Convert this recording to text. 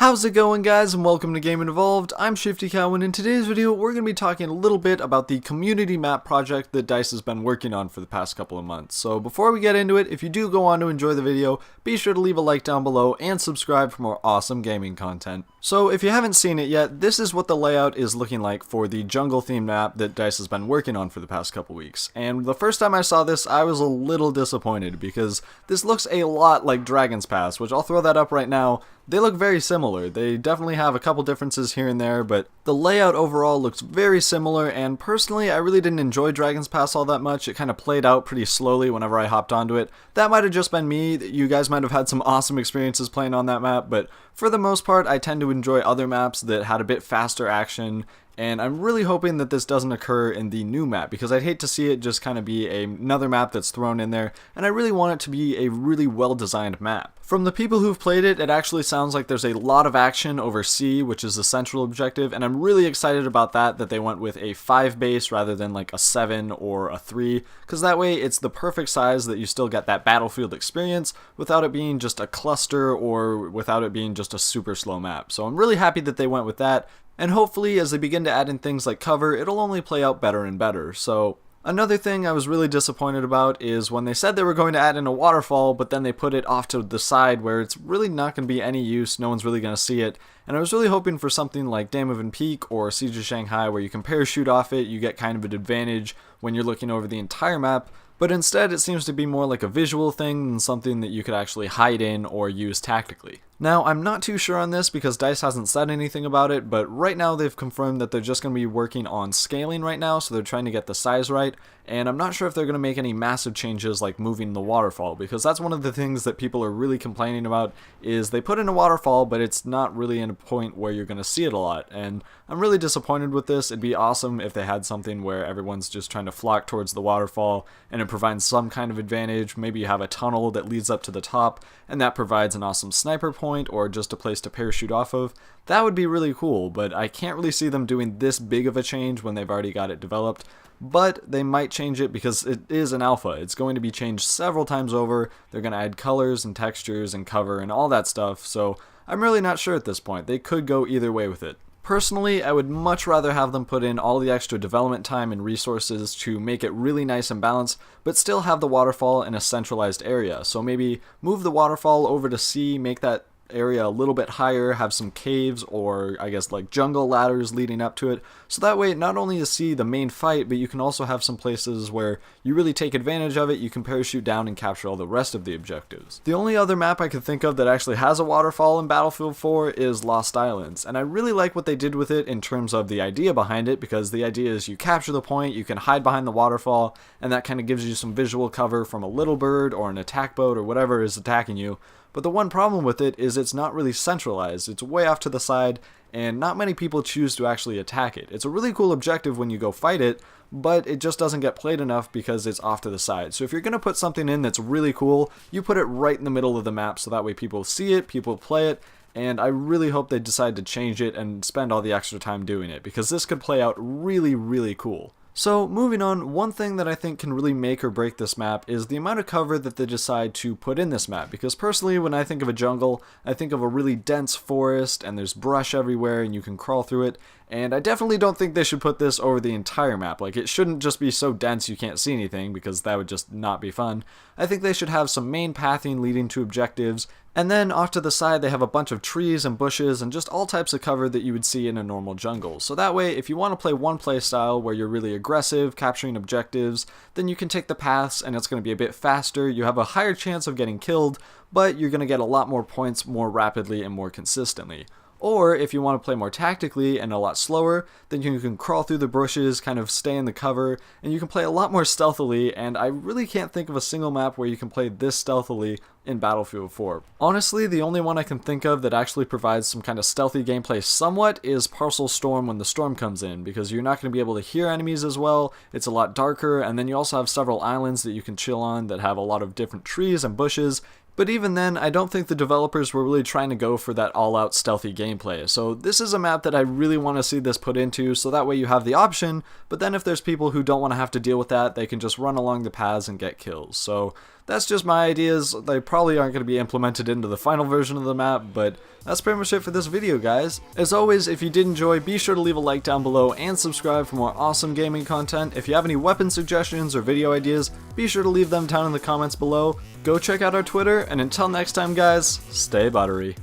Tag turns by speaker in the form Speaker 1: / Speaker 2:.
Speaker 1: How's it going, guys, and welcome to Game Involved. I'm Shifty Cow, and in today's video we're going to be talking a little bit about the community map project that DICE has been working on for the past couple of months. So before we get into it, if you do go on to enjoy the video, be sure to leave a like down below and subscribe for more awesome gaming content. So if you haven't seen it yet, this is what the layout is looking like for the jungle themed map that DICE has been working on for the past couple weeks. And the first time I saw this, I was a little disappointed because this looks a lot like Dragon's Pass, which I'll throw that up right now. They look very similar. They definitely have a couple differences here and there, but the layout overall looks very similar, and personally I really didn't enjoy Dragon's Pass all that much. It kind of played out pretty slowly whenever I hopped onto it. That might have just been me. You guys might have had some awesome experiences playing on that map, but for the most part I tend to enjoy other maps that had a bit faster action. And I'm really hoping that this doesn't occur in the new map, because I'd hate to see it just kind of be another map that's thrown in there, and I really want it to be a really well-designed map. From the people who've played it, it actually sounds like there's a lot of action over C, which is the central objective, and I'm really excited about that they went with a 5 base rather than like a 7 or a 3, because that way it's the perfect size that you still get that battlefield experience without it being just a cluster or without it being just a super slow map. So I'm really happy that they went with that. And hopefully, as they begin to add in things like cover, it'll only play out better and better. So, another thing I was really disappointed about is when they said they were going to add in a waterfall, but then they put it off to the side where it's really not going to be any use, no one's really going to see it. And I was really hoping for something like Damavin Peak or Siege of Shanghai, where you can parachute off it, you get kind of an advantage when you're looking over the entire map. But instead, it seems to be more like a visual thing than something that you could actually hide in or use tactically. Now, I'm not too sure on this because DICE hasn't said anything about it, but right now they've confirmed that they're just going to be working on scaling right now, so they're trying to get the size right, and I'm not sure if they're going to make any massive changes like moving the waterfall, because that's one of the things that people are really complaining about, is they put in a waterfall, but it's not really in a point where you're going to see it a lot, and I'm really disappointed with this. It'd be awesome if they had something where everyone's just trying to flock towards the waterfall, and it provides some kind of advantage. Maybe you have a tunnel that leads up to the top, and that provides an awesome sniper point, or just a place to parachute off of. That would be really cool, but I can't really see them doing this big of a change when they've already got it developed. But they might change it because it is an alpha. It's going to be changed several times over. They're going to add colors and textures and cover and all that stuff, so I'm really not sure at this point. They could go either way with it. Personally, I would much rather have them put in all the extra development time and resources to make it really nice and balanced, but still have the waterfall in a centralized area. So maybe move the waterfall over to C, make that area a little bit higher, have some caves or I guess like jungle ladders leading up to it, so that way not only you see the main fight, but you can also have some places where you really take advantage of it. You can parachute down and capture all the rest of the objectives. The only other map I could think of that actually has a waterfall in Battlefield 4 is Lost Islands, and I really like what they did with it in terms of the idea behind it, because the idea is you capture the point, you can hide behind the waterfall, and that kind of gives you some visual cover from a little bird or an attack boat or whatever is attacking you. But the one problem with it is it's not really centralized. It's way off to the side, and not many people choose to actually attack it. It's a really cool objective when you go fight it, but it just doesn't get played enough because it's off to the side. So if you're going to put something in that's really cool, you put it right in the middle of the map, so that way people see it, people play it, and I really hope they decide to change it and spend all the extra time doing it, because this could play out really, really cool. So, moving on, one thing that I think can really make or break this map is the amount of cover that they decide to put in this map, because personally when I think of a jungle, I think of a really dense forest and there's brush everywhere and you can crawl through it, and I definitely don't think they should put this over the entire map. Like, it shouldn't just be so dense you can't see anything, because that would just not be fun. I think they should have some main pathing leading to objectives, and then off to the side they have a bunch of trees and bushes and just all types of cover that you would see in a normal jungle. So that way, if you want to play one play style where you're really aggressive, capturing objectives, then you can take the paths and it's going to be a bit faster. You have a higher chance of getting killed, but you're going to get a lot more points more rapidly and more consistently. Or if you want to play more tactically and a lot slower, then you can crawl through the bushes, kind of stay in the cover, and you can play a lot more stealthily, and I really can't think of a single map where you can play this stealthily in Battlefield 4. Honestly, the only one I can think of that actually provides some kind of stealthy gameplay somewhat is Parcel Storm when the storm comes in, because you're not going to be able to hear enemies as well, it's a lot darker, and then you also have several islands that you can chill on that have a lot of different trees and bushes. But even then, I don't think the developers were really trying to go for that all-out stealthy gameplay. So this is a map that I really want to see this put into, so that way you have the option, but then if there's people who don't want to have to deal with that, they can just run along the paths and get kills. So that's just my ideas. They probably aren't going to be implemented into the final version of the map, but that's pretty much it for this video, guys. As always, if you did enjoy, be sure to leave a like down below and subscribe for more awesome gaming content. If you have any weapon suggestions or video ideas, be sure to leave them down in the comments below. Go check out our Twitter, and until next time, guys, stay buttery.